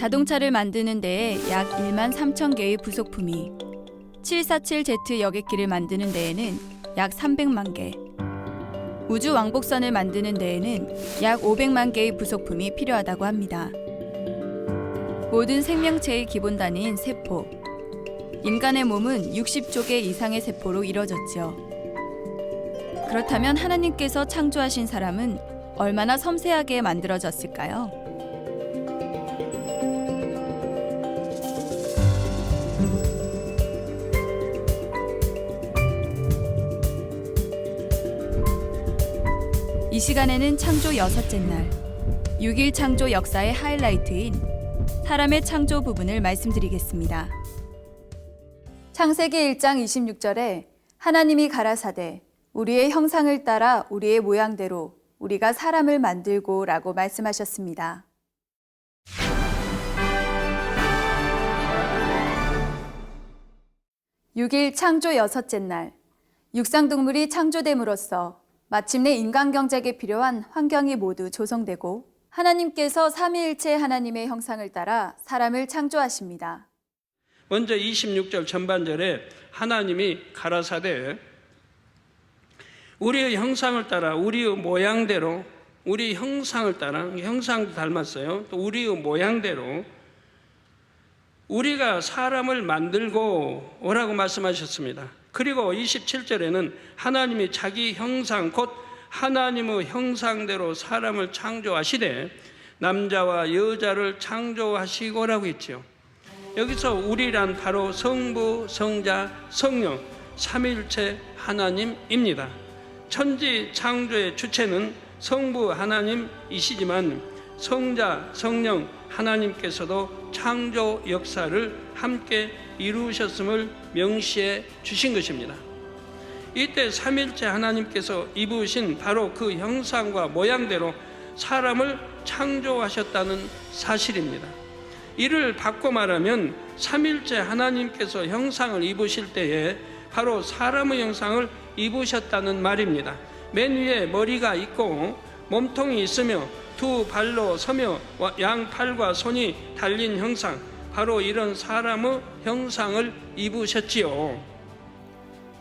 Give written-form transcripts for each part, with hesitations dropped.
자동차를 만드는 데에 약 1만 3천 개의 부속품이, 747Z 여객기를 만드는 데에는 약 300만 개, 우주 왕복선을 만드는 데에는 약 500만 개의 부속품이 필요하다고 합니다. 모든 생명체의 기본 단위인 세포, 인간의 몸은 60조 개 이상의 세포로 이뤄졌지요. 그렇다면 하나님께서 창조하신 사람은 얼마나 섬세하게 만들어졌을까요? 이 시간에는 창조 6째 날, 6일 창조 역사의 하이라이트인 사람의 창조 부분을 말씀드리겠습니다. 창세기 1장 26절에 하나님이 가라사대 우리의 형상을 따라 우리의 모양대로 우리가 사람을 만들고 라고 말씀하셨습니다. (6일) 창조 6째 날, 육상동물이 창조됨으로써 마침내 인간경작에 필요한 환경이 모두 조성되고 하나님께서 삼위일체 하나님의 형상을 따라 사람을 창조하십니다. 먼저 26절 전반절에 하나님이 가라사대 우리의 형상을 따라 우리의 모양대로, 우리 형상을 따라, 형상도 닮았어요. 또 우리의 모양대로 우리가 사람을 만들고 오라고 말씀하셨습니다. 그리고 27절에는 하나님이 자기 형상 곧 하나님의 형상대로 사람을 창조하시되 남자와 여자를 창조하시고라고 했죠. 여기서 우리란 바로 성부, 성자, 성령, 삼위일체 하나님입니다. 천지 창조의 주체는 성부 하나님이시지만 성자, 성령 하나님께서도 창조 역사를 함께 이루셨음을 명시해 주신 것입니다. 이때 삼위일체 하나님께서 입으신 바로 그 형상과 모양대로 사람을 창조하셨다는 사실입니다. 이를 바꿔 말하면 삼위일체 하나님께서 형상을 입으실 때에 바로 사람의 형상을 입으셨다는 말입니다. 맨 위에 머리가 있고 몸통이 있으며 두 발로 서며 양팔과 손이 달린 형상, 바로 이런 사람의 형상을 입으셨지요.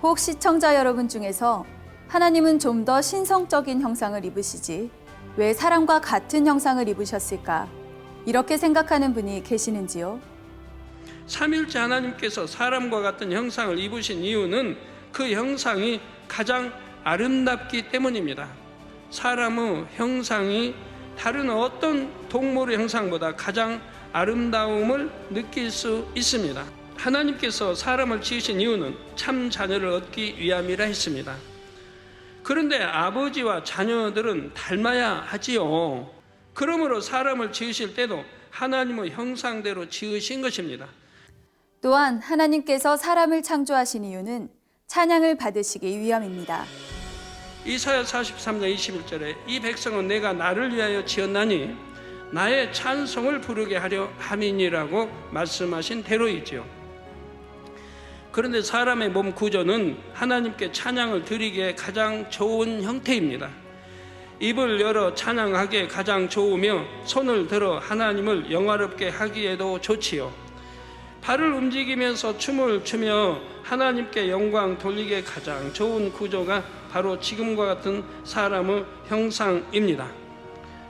혹 시청자 여러분 중에서 하나님은 좀 더 신성적인 형상을 입으시지 왜 사람과 같은 형상을 입으셨을까? 이렇게 생각하는 분이 계시는지요? 삼위일체 하나님께서 사람과 같은 형상을 입으신 이유는 그 형상이 가장 아름답기 때문입니다. 사람의 형상이 다른 어떤 동물의 형상보다 가장 아름다움을 느낄 수 있습니다. 하나님께서 사람을 지으신 이유는 참 자녀를 얻기 위함이라 했습니다. 그런데 아버지와 자녀들은 닮아야 하지요. 그러므로 사람을 지으실 때도 하나님의 형상대로 지으신 것입니다. 또한 하나님께서 사람을 창조하신 이유는 찬양을 받으시기 위함입니다. 이사야 43장 21절에 이 백성은 내가 나를 위하여 지었나니 나의 찬송을 부르게 하려 함이니라고 말씀하신 대로이지요. 그런데 사람의 몸 구조는 하나님께 찬양을 드리기에 가장 좋은 형태입니다. 입을 열어 찬양하기에 가장 좋으며 손을 들어 하나님을 영화롭게 하기에도 좋지요. 발을 움직이면서 춤을 추며 하나님께 영광 돌리기에 가장 좋은 구조가 바로 지금과 같은 사람의 형상입니다.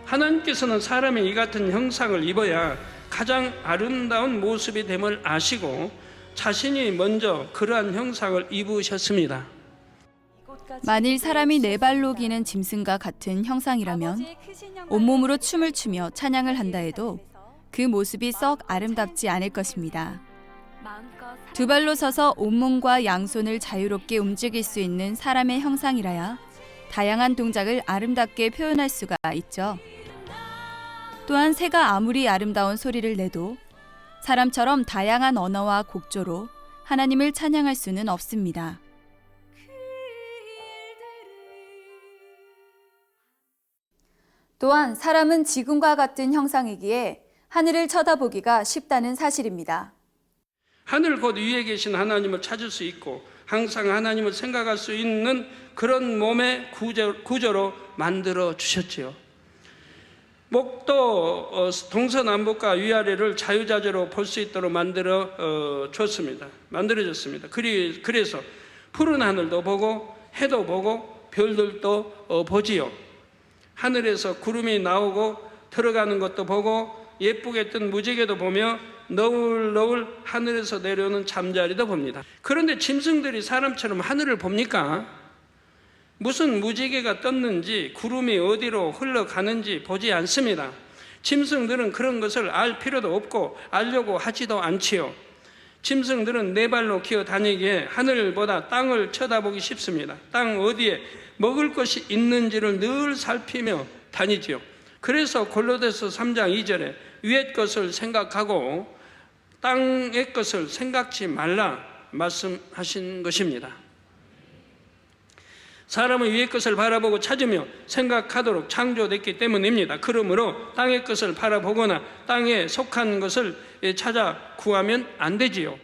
하나님께서는 사람의 이 같은 형상을 입어야 가장 아름다운 모습이 됨을 아시고 자신이 먼저 그러한 형상을 입으셨습니다. 만일 사람이 네 발로 기는 짐승과 같은 형상이라면 온몸으로 춤을 추며 찬양을 한다 해도 그 모습이 썩 아름답지 않을 것입니다. 두 발로 서서 온몸과 양손을 자유롭게 움직일 수 있는 사람의 형상이라야 다양한 동작을 아름답게 표현할 수가 있죠. 또한 새가 아무리 아름다운 소리를 내도 사람처럼 다양한 언어와 곡조로 하나님을 찬양할 수는 없습니다. 또한 사람은 지금과 같은 형상이기에 하늘을 쳐다보기가 쉽다는 사실입니다. 하늘 곧 위에 계신 하나님을 찾을 수 있고 항상 하나님을 생각할 수 있는 그런 몸의 구조로 만들어 주셨지요. 목도 동서남북과 위아래를 자유자재로 볼 수 있도록 만들어졌습니다. 그래서 푸른 하늘도 보고 해도 보고 별들도 보지요. 하늘에서 구름이 나오고 들어가는 것도 보고 예쁘게 뜬 무지개도 보며 너울너울 하늘에서 내려오는 잠자리도 봅니다. 그런데 짐승들이 사람처럼 하늘을 봅니까? 무슨 무지개가 떴는지 구름이 어디로 흘러가는지 보지 않습니다. 짐승들은 그런 것을 알 필요도 없고 알려고 하지도 않지요. 짐승들은 네 발로 기어 다니기에 하늘보다 땅을 쳐다보기 쉽습니다. 땅 어디에 먹을 것이 있는지를 늘 살피며 다니지요. 그래서 골로새서 3장 2절에 위의 것을 생각하고 땅의 것을 생각지 말라 말씀하신 것입니다. 사람은 위의 것을 바라보고 찾으며 생각하도록 창조됐기 때문입니다. 그러므로 땅의 것을 바라보거나 땅에 속한 것을 찾아 구하면 안 되지요.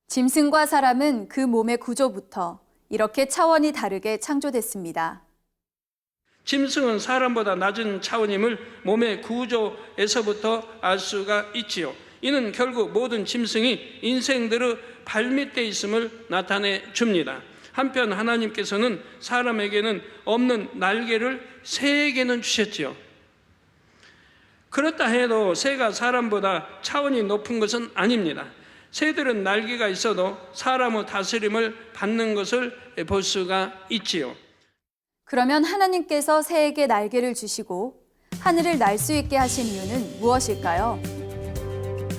짐승과 사람은 그 몸의 구조부터 이렇게 차원이 다르게 창조됐습니다. 짐승은 사람보다 낮은 차원임을 몸의 구조에서부터 알 수가 있지요. 이는 결국 모든 짐승이 인생들의 발밑에 있음을 나타내 줍니다. 한편 하나님께서는 사람에게는 없는 날개를 새에게는 주셨지요. 그렇다 해도 새가 사람보다 차원이 높은 것은 아닙니다. 새들은 날개가 있어도 사람의 다스림을 받는 것을 볼 수가 있지요. 그러면 하나님께서 새에게 날개를 주시고 하늘을 날 수 있게 하신 이유는 무엇일까요?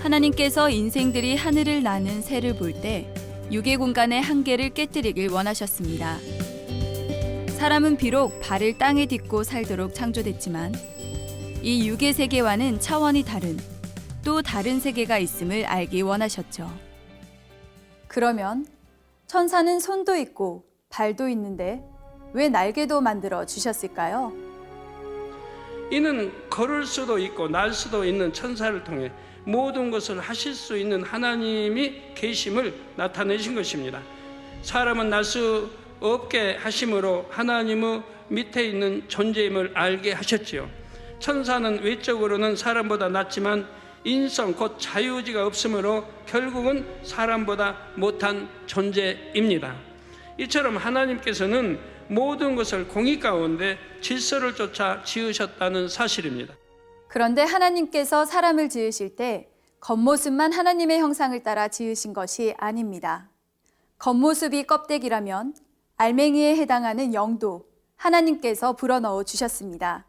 하나님께서 인생들이 하늘을 나는 새를 볼 때 육의 공간의 한계를 깨뜨리길 원하셨습니다. 사람은 비록 발을 땅에 딛고 살도록 창조됐지만 이 육의 세계와는 차원이 다른 또 다른 세계가 있음을 알기 원하셨죠. 그러면 천사는 손도 있고 발도 있는데 왜 날개도 만들어 주셨을까요? 이는 걸을 수도 있고 날 수도 있는 천사를 통해 모든 것을 하실 수 있는 하나님이 계심을 나타내신 것입니다. 사람은 날 수 없게 하심으로 하나님의 밑에 있는 존재임을 알게 하셨지요. 천사는 외적으로는 사람보다 낮지만 인성 곧 자유의지가 없으므로 결국은 사람보다 못한 존재입니다. 이처럼 하나님께서는 모든 것을 공의 가운데 질서를 쫓아 지으셨다는 사실입니다. 그런데 하나님께서 사람을 지으실 때 겉모습만 하나님의 형상을 따라 지으신 것이 아닙니다. 겉모습이 껍데기라면 알맹이에 해당하는 영도 하나님께서 불어넣어 주셨습니다.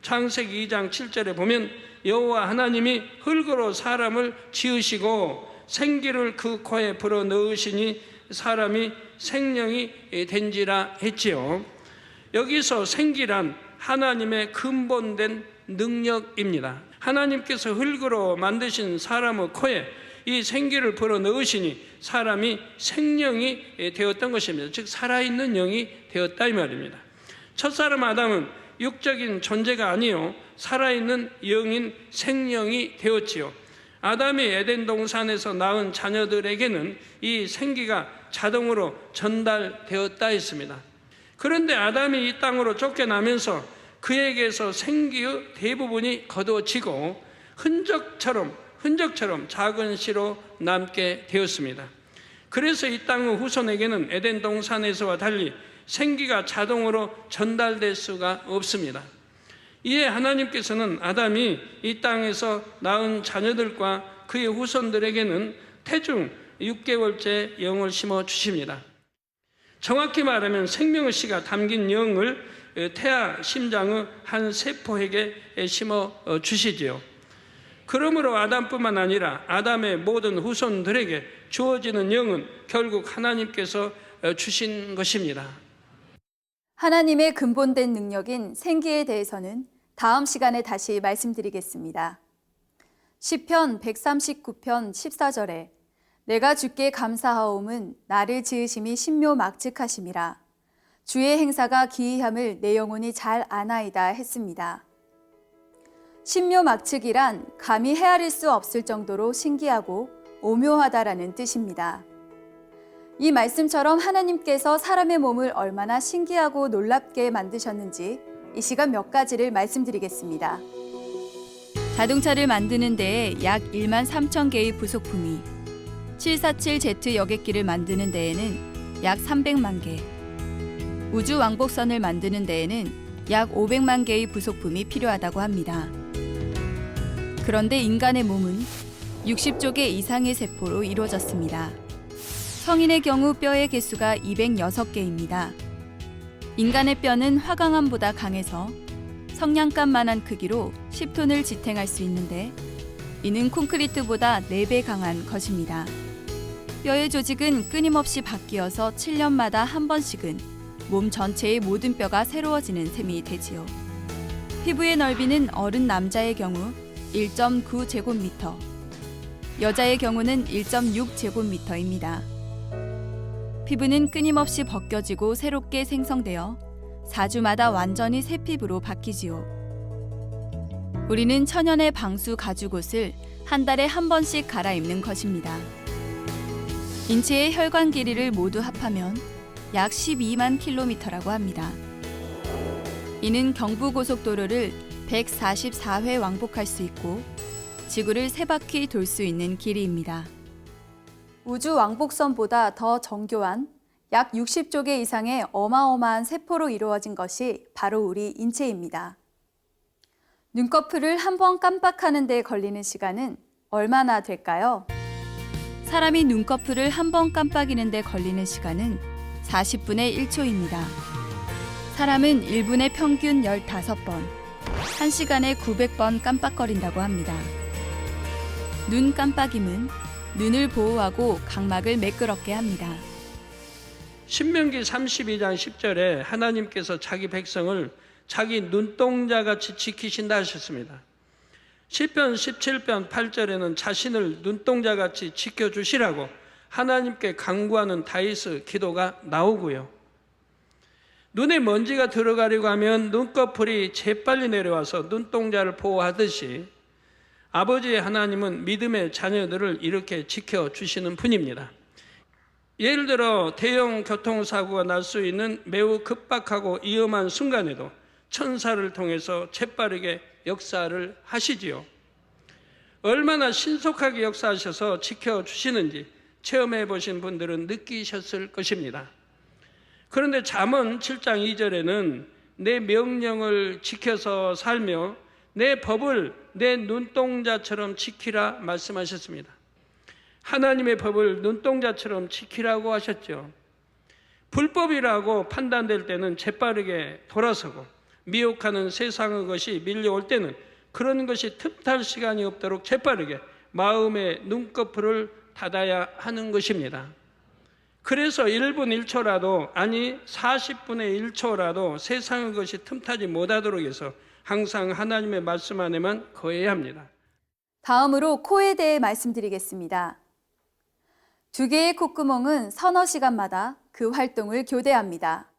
창세기 2장 7절에 보면 여호와 하나님이 흙으로 사람을 지으시고 생기를 그 코에 불어넣으시니 사람이 생명이 된지라 했지요. 여기서 생기란 하나님의 근본된 능력입니다. 하나님께서 흙으로 만드신 사람의 코에 이 생기를 불어넣으시니 사람이 생명이 되었던 것입니다. 즉 살아있는 영이 되었다 이 말입니다. 첫사람 아담은 육적인 존재가 아니요 살아있는 영인 생명이 되었지요. 아담이 에덴 동산에서 낳은 자녀들에게는 이 생기가 자동으로 전달되었다 했습니다. 그런데 아담이 이 땅으로 쫓겨나면서 그에게서 생기의 대부분이 거두어지고 흔적처럼 작은 씨로 남게 되었습니다. 그래서 이 땅의 후손에게는 에덴 동산에서와 달리 생기가 자동으로 전달될 수가 없습니다. 이에 하나님께서는 아담이 이 땅에서 낳은 자녀들과 그의 후손들에게는 태중 6개월째 영을 심어 주십니다. 정확히 말하면 생명의 씨가 담긴 영을 태아 심장의 한 세포에게 심어 주시지요. 그러므로 아담뿐만 아니라 아담의 모든 후손들에게 주어지는 영은 결국 하나님께서 주신 것입니다. 하나님의 근본된 능력인 생기에 대해서는 다음 시간에 다시 말씀드리겠습니다. 시편 139편 14절에 내가 주께 감사하옴은 나를 지으심이 신묘막측하심이라 주의 행사가 기이함을 내 영혼이 잘 아나이다 했습니다. 신묘막측이란 감히 헤아릴 수 없을 정도로 신기하고 오묘하다라는 뜻입니다. 이 말씀처럼 하나님께서 사람의 몸을 얼마나 신기하고 놀랍게 만드셨는지 이 시간 몇 가지를 말씀드리겠습니다. 자동차를 만드는 데에 약 1만 3천 개의 부속품이, 747Z 여객기를 만드는 데에는 약 300만 개, 우주 왕복선을 만드는 데에는 약 500만 개의 부속품이 필요하다고 합니다. 그런데 인간의 몸은 60조 개 이상의 세포로 이루어졌습니다. 성인의 경우 뼈의 개수가 206개입니다. 인간의 뼈는 화강암보다 강해서 성냥갑만한 크기로 10톤을 지탱할 수 있는데 이는 콘크리트보다 4배 강한 것입니다. 뼈의 조직은 끊임없이 바뀌어서 7년마다 한 번씩은 몸 전체의 모든 뼈가 새로워지는 셈이 되지요. 피부의 넓이는 어른 남자의 경우 1.9제곱미터, 여자의 경우는 1.6제곱미터입니다. 피부는 끊임없이 벗겨지고 새롭게 생성되어 4주마다 완전히 새 피부로 바뀌지요. 우리는 천연의 방수 가죽 옷을 한 달에 한 번씩 갈아입는 것입니다. 인체의 혈관 길이를 모두 합하면 약 12만 킬로미터라고 합니다. 이는 경부고속도로를 144회 왕복할 수 있고 지구를 3바퀴 돌 수 있는 길이입니다. 우주 왕복선보다 더 정교한 약 60조 개 이상의 어마어마한 세포로 이루어진 것이 바로 우리 인체입니다. 눈꺼풀을 한 번 깜빡하는 데 걸리는 시간은 얼마나 될까요? 사람이 눈꺼풀을 한 번 깜빡이는 데 걸리는 시간은 40분의 1초입니다. 사람은 1분에 평균 15번, 1시간에 900번 깜빡거린다고 합니다. 눈 깜빡임은 눈을 보호하고 각막을 매끄럽게 합니다. 신명기 32장 10절에 하나님께서 자기 백성을 자기 눈동자같이 지키신다 하셨습니다. 시편 17편 8절에는 자신을 눈동자같이 지켜주시라고 하나님께 간구하는 다윗의 기도가 나오고요. 눈에 먼지가 들어가려고 하면 눈꺼풀이 재빨리 내려와서 눈동자를 보호하듯이 아버지의 하나님은 믿음의 자녀들을 이렇게 지켜주시는 분입니다. 예를 들어 대형 교통사고가 날 수 있는 매우 급박하고 위험한 순간에도 천사를 통해서 재빠르게 역사를 하시지요. 얼마나 신속하게 역사하셔서 지켜주시는지 체험해 보신 분들은 느끼셨을 것입니다. 그런데 잠언 7장 2절에는 내 명령을 지켜서 살며 내 법을 내 눈동자처럼 지키라 말씀하셨습니다. 하나님의 법을 눈동자처럼 지키라고 하셨죠. 불법이라고 판단될 때는 재빠르게 돌아서고 미혹하는 세상의 것이 밀려올 때는 그런 것이 틈탈 시간이 없도록 재빠르게 마음의 눈꺼풀을 닫아야 하는 것입니다. 그래서 1분 1초라도 아니 40분의 1초라도 세상의 것이 틈타지 못하도록 해서 항상 하나님의 말씀 안에만 거해야 합니다. 다음으로 코에 대해 말씀드리겠습니다. 2개의 콧구멍은 서너 시간마다 그 활동을 교대합니다.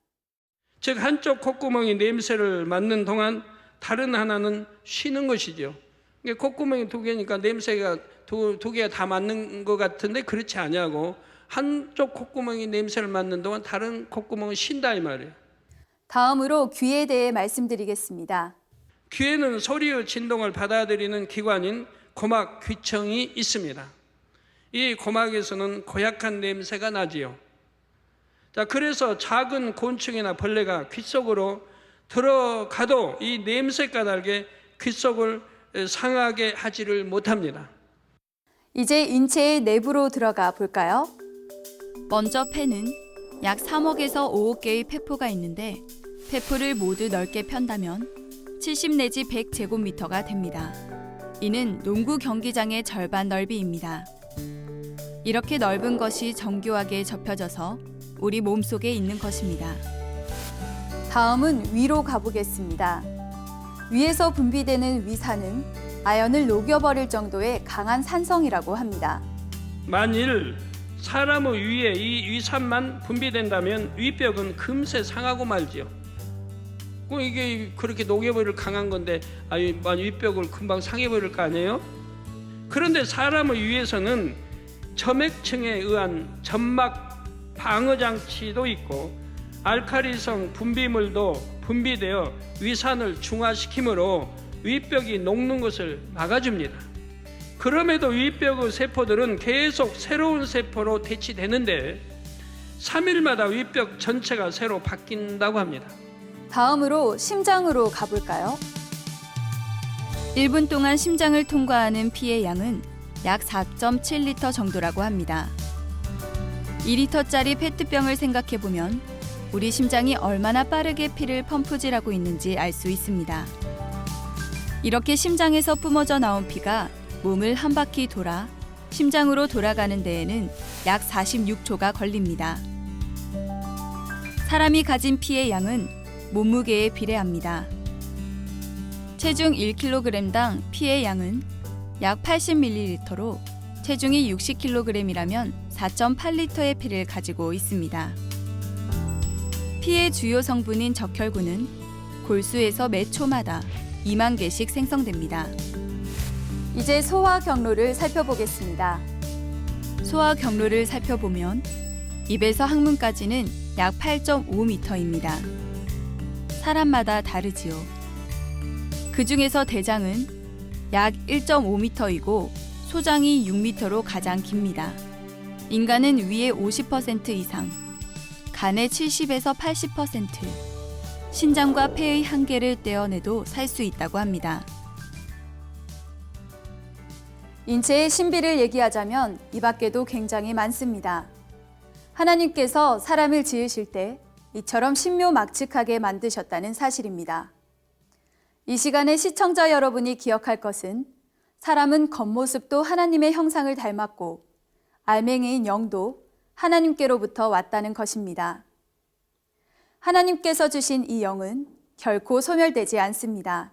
즉 한쪽 콧구멍이 냄새를 맡는 동안 다른 하나는 쉬는 것이죠. 콧구멍이 2개니까 냄새가 두 개가 다 맞는 것 같은데 그렇지 않냐고 한쪽 콧구멍이 냄새를 맡는 동안 다른 콧구멍은 쉰다 이 말이에요. 다음으로 귀에 대해 말씀드리겠습니다. 귀에는 소리의 진동을 받아들이는 기관인 고막 귀청이 있습니다. 이 고막에서는 고약한 냄새가 나지요. 자, 그래서 작은 곤충이나 벌레가 귀 속으로 들어가도 이 냄새 까닭에 귀 속을 상하게 하지를 못합니다. 이제 인체의 내부로 들어가 볼까요? 먼저 폐는 약 3억에서 5억 개의 폐포가 있는데 폐포를 모두 넓게 편다면 70 내지 100제곱미터가 됩니다. 이는 농구 경기장의 절반 넓이입니다. 이렇게 넓은 것이 정교하게 접혀져서 우리 몸속에 있는 것입니다. 다음은 위로 가보겠습니다. 위에서 분비되는 위산은 아연을 녹여버릴 정도의 강한 산성이라고 합니다. 만일 사람의 위에 이 위산만 분비된다면 위벽은 금세 상하고 말지요. 이게 그렇게 녹여버릴 강한 건데 위벽을 금방 상해버릴 거 아니에요? 그런데 사람의 위에서는 점액층에 의한 점막 방어장치도 있고 알칼리성 분비물도 분비되어 위산을 중화시키므로 윗벽이 녹는 것을 막아줍니다. 그럼에도 윗벽의 세포들은 계속 새로운 세포로 대치되는데 3일마다 윗벽 전체가 새로 바뀐다고 합니다. 다음으로 심장으로 가볼까요? 1분 동안 심장을 통과하는 피의 양은 약 4.7리터 정도라고 합니다. 2리터짜리 페트병을 생각해보면 우리 심장이 얼마나 빠르게 피를 펌프질하고 있는지 알 수 있습니다. 이렇게 심장에서 뿜어져 나온 피가 몸을 한 바퀴 돌아 심장으로 돌아가는 데에는 약 46초가 걸립니다. 사람이 가진 피의 양은 몸무게에 비례합니다. 체중 1kg당 피의 양은 약 80ml로 체중이 60kg이라면 4.8리터의 피를 가지고 있습니다. 피의 주요 성분인 적혈구는 골수에서 매 초마다 2만 개씩 생성됩니다. 이제 소화 경로를 살펴보겠습니다. 소화 경로를 살펴보면 입에서 항문까지는 약 8.5m입니다. 사람마다 다르지요. 그 중에서 대장은 약 1.5m이고 소장이 6m로 가장 깁니다. 인간은 위의 50% 이상, 간의 70에서 80%, 신장과 폐의 한 개를 떼어내도 살 수 있다고 합니다. 인체의 신비를 얘기하자면 이 밖에도 굉장히 많습니다. 하나님께서 사람을 지으실 때 이처럼 신묘막측하게 만드셨다는 사실입니다. 이 시간에 시청자 여러분이 기억할 것은 사람은 겉모습도 하나님의 형상을 닮았고 알맹이인 영도 하나님께로부터 왔다는 것입니다. 하나님께서 주신 이 영은 결코 소멸되지 않습니다.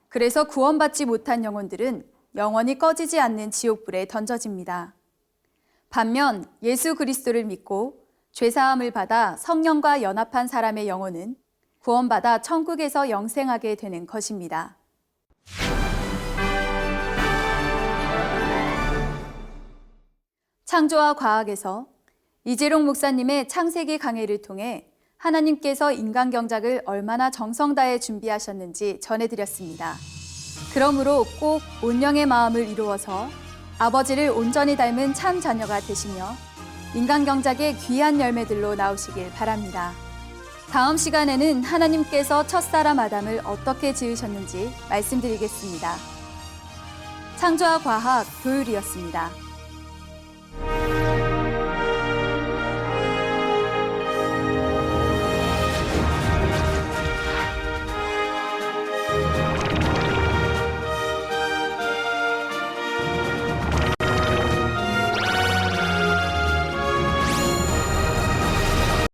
그래서 구원받지 못한 영혼들은 영원히 꺼지지 않는 지옥불에 던져집니다. 반면 예수 그리스도를 믿고 죄사함을 받아 성령과 연합한 사람의 영혼은 구원받아 천국에서 영생하게 되는 것입니다. 창조와 과학에서 이재롱 목사님의 창세기 강해를 통해 하나님께서 인간 경작을 얼마나 정성 다해 준비하셨는지 전해드렸습니다. 그러므로 꼭 온영의 마음을 이루어서 아버지를 온전히 닮은 참 자녀가 되시며 인간 경작의 귀한 열매들로 나오시길 바랍니다. 다음 시간에는 하나님께서 첫사람 아담을 어떻게 지으셨는지 말씀드리겠습니다. 창조와 과학 도율이었습니다.